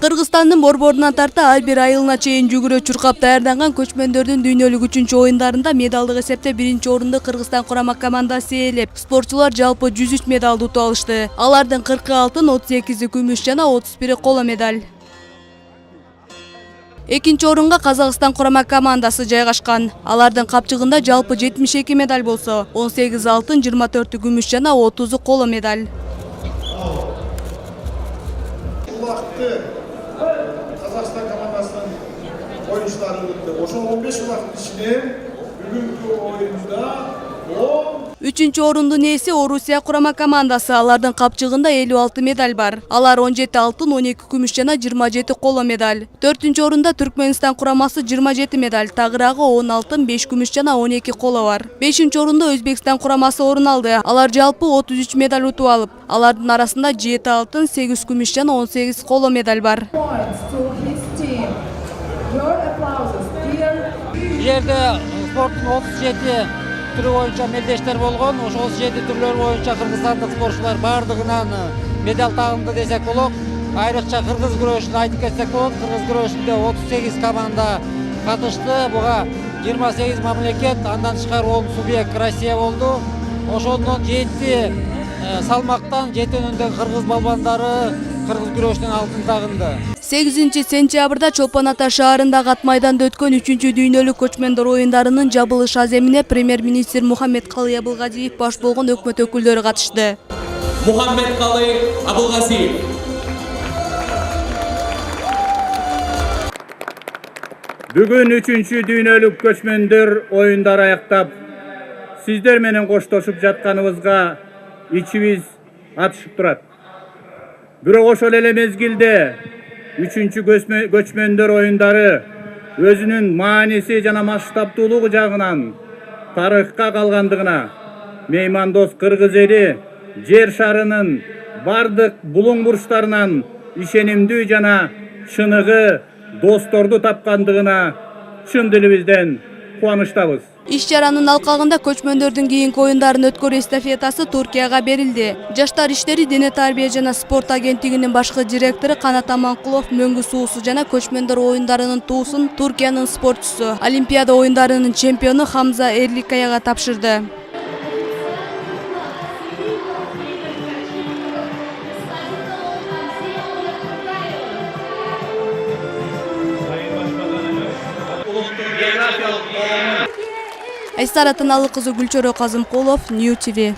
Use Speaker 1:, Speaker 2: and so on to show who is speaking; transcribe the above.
Speaker 1: Кыргызстандын борборунан тарта ар бир айылына чейин жүгүрө чуркап даярданган көчмөндөрдүн дүйнөлүк 3-оюндарында медалдык эсепте 1-орунду Кыргызстан курама командасы ээлеп, спортчулар жалпы 103 медалды утуп алышты. Алардын 40 алтын, 38 күмүш жана 31 коло медаль. Экинчи орунга Казакстан курама командасы жайгашкан. Алардын капчыгында жалпы 72 медаль болсо, 18 алтын, 24 күмүш жана 30 коло медаль.
Speaker 2: Казакстан командасынын оюнчулары өттү. Ошо 15 убакыт ичинен бүгүнкү оюнда
Speaker 1: 3-чү орундун ээси Орусия курама командасы. Алардын капчыгында 56 медаль бар. Алар 17 алтын, 12 күмүш жана 27 коло медаль. 4-чү орунда Түркмөнстан курамасы 27 медаль, тагыраагы 10 алтын, 5 күмүш жана 12 коло бар. 5-чү орунда Өзбекстан курамасы орун алды. Алар жалпы 33 медаль утуп алып, алардын арасында 7 алтын, 8 күмүш жана 18 коло медаль бар.
Speaker 3: Жерде спорттун 37 түрү боюнча мелдештер болгон. Ошо 37 түрлөр боюнча кыргызстандык спортчулар бардыгынан медаль тагынды десек болот. Айрыкча кыргыз күрөшүн айтып кетсек болот. Кыргыз күрөшүндө 38 команда катышты. Буга 28 мамлекет, андан тышкары 10 субъект Россия болду. Ошондон 7 салмактан жетенүндө кыргыз балбандары кыргыз күрөшүнөн алтын тагынды.
Speaker 1: 8-сентябрда Чолпон Ата шаарындагы ат майданда өткөн 3-чү дүйнөлүк көчмөндөр оюндарынын жабылыш аземине премьер-министр Мухаммедкалый Абылгазиев баш болгон өкмөт өкүлдөрү катышты.
Speaker 4: Мухаммедкалый Абылгазиев.
Speaker 5: Бүгүн 3-чү дүйнөлүк көчмөндөр оюндары аяктап, сиздер менен коштошуп жатканыбызга ичибиз атышып турат. Бирок ошол эле мезгилде 3-чү көчмөндөр оюндары өзүнүн мааниси жана масштабтуулугу жагынан тарыхка калгандыгына меймандос кыргыз эли жер шарынын бардык булуң бурчтарынан ишенимдүү жана чыныгы досторду тапкандыгына чын дилибизден кубанычтабыз.
Speaker 1: Иш-чаранын алкагында көчмөндөрдүн кийинки оюндарын өткөрүү эстафетасы Туркияга берилди. Жаштар иштери, дене тарбия жана спорт агенттигинин башкы директору Канат Аманкулов мөңгү суусу жана көчмөндөр оюндарынын туусун Туркиянын спортчусу, Олимпиада оюндарынын чемпиону Хамза Эрликаяга тапшырды. Айсара Таналыкызы, Гүлчөрө Казымкулов, Нью ТВ.